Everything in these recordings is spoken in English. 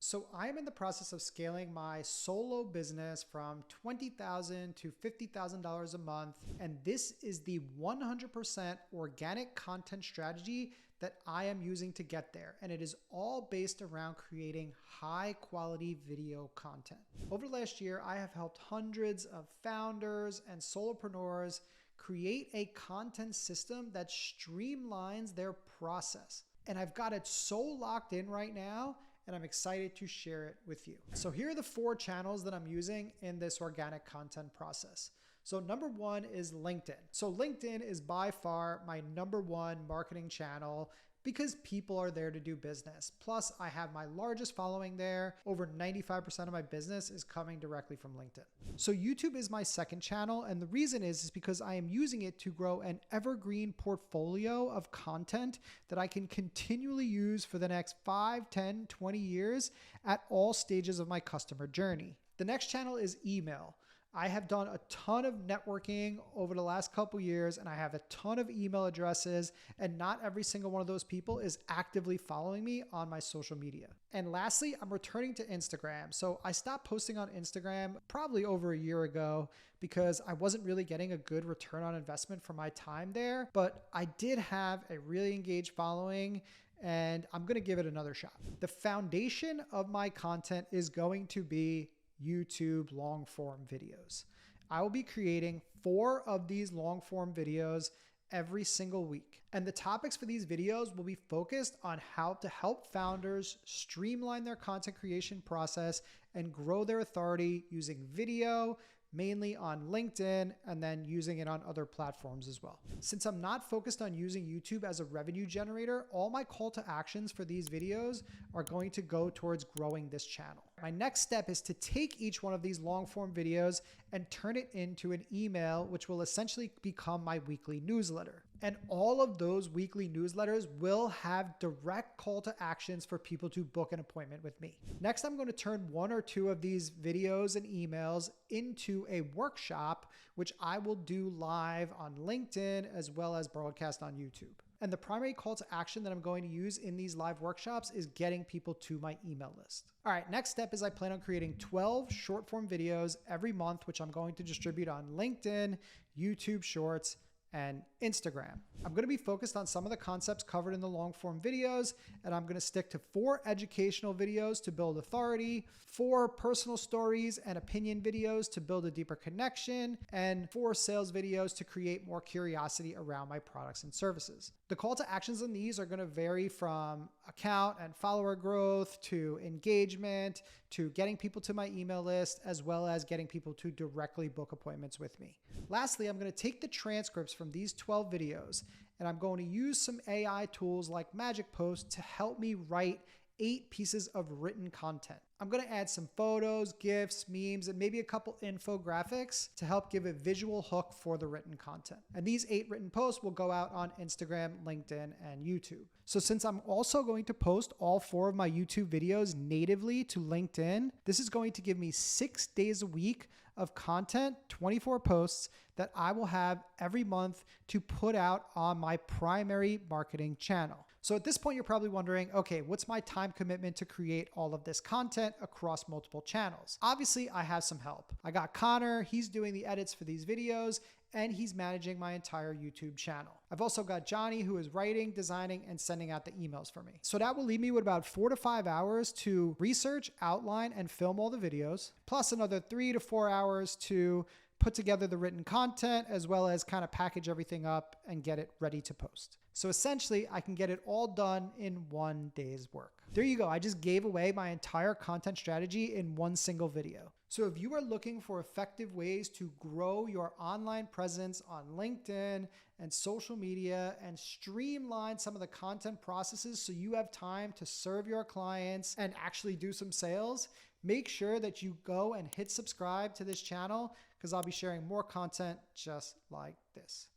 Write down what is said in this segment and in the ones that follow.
So I am in the process of scaling my solo business from $20,000 to $50,000 a month. And this is the 100% organic content strategy that I am using to get there. And it is all based around creating high quality video content. Over the last year, I have helped hundreds of founders and solopreneurs create a content system that streamlines their process. And I've got it so locked in right now, and I'm excited to share it with you. So here are the 4 channels that I'm using in this organic content process. So number 1 is LinkedIn. So LinkedIn is by far my number 1 marketing channel because people are there to do business. Plus, I have my largest following there. Over 95% of my business is coming directly from LinkedIn. So YouTube is my second channel, and the reason is because I am using it to grow an evergreen portfolio of content that I can continually use for the next 5, 10, 20 years at all stages of my customer journey. The next channel is email. I have done a ton of networking over the last couple years, and I have a ton of email addresses, and not every single one of those people is actively following me on my social media. And lastly, I'm returning to Instagram. So I stopped posting on Instagram probably over a year ago because I wasn't really getting a good return on investment for my time there, but I did have a really engaged following, and I'm going to give it another shot. The foundation of my content is going to be YouTube long form videos. I will be creating 4 of these long form videos every single week. And the topics for these videos will be focused on how to help founders streamline their content creation process and grow their authority using video, mainly on LinkedIn, and then using it on other platforms as well. Since I'm not focused on using YouTube as a revenue generator, all my call to actions for these videos are going to go towards growing this channel. My next step is to take each one of these long form videos and turn it into an email, which will essentially become my weekly newsletter. And all of those weekly newsletters will have direct call to actions for people to book an appointment with me. Next, I'm going to turn 1 or 2 of these videos and emails into a workshop, which I will do live on LinkedIn as well as broadcast on YouTube. And the primary call to action that I'm going to use in these live workshops is getting people to my email list. All right, next step is I plan on creating 12 short form videos every month, which I'm going to distribute on LinkedIn, YouTube Shorts, and Instagram. I'm going to be focused on some of the concepts covered in the long form videos, and I'm going to stick to 4 educational videos to build authority, 4 personal stories and opinion videos to build a deeper connection, and 4 sales videos to create more curiosity around my products and services. The call to actions on these are going to vary from account and follower growth to engagement to getting people to my email list, as well as getting people to directly book appointments with me. Lastly, I'm going to take the transcripts from these 12 videos, and I'm going to use some AI tools like Magic Post to help me write 8 pieces of written content. I'm going to add some photos, GIFs, memes, and maybe a couple infographics to help give a visual hook for the written content. And these 8 written posts will go out on Instagram, LinkedIn, and YouTube. So since I'm also going to post all 4 of my YouTube videos natively to LinkedIn, this is going to give me 6 days a week of content, 24 posts that I will have every month to put out on my primary marketing channel. So at this point, you're probably wondering, okay, what's my time commitment to create all of this content across multiple channels? Obviously, I have some help. I got Connor, he's doing the edits for these videos, and he's managing my entire YouTube channel. I've also got Johnny, who is writing, designing, and sending out the emails for me. So that will leave me with about 4 to 5 hours to research, outline, and film all the videos, plus another 3 to 4 hours to put together the written content, as well as kind of package everything up and get it ready to post. So essentially, I can get it all done in 1 day's work. There you go. I just gave away my entire content strategy in 1 single video. So if you are looking for effective ways to grow your online presence on LinkedIn and social media and streamline some of the content processes so you have time to serve your clients and actually do some sales, make sure that you go and hit subscribe to this channel because I'll be sharing more content just like this.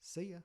See ya.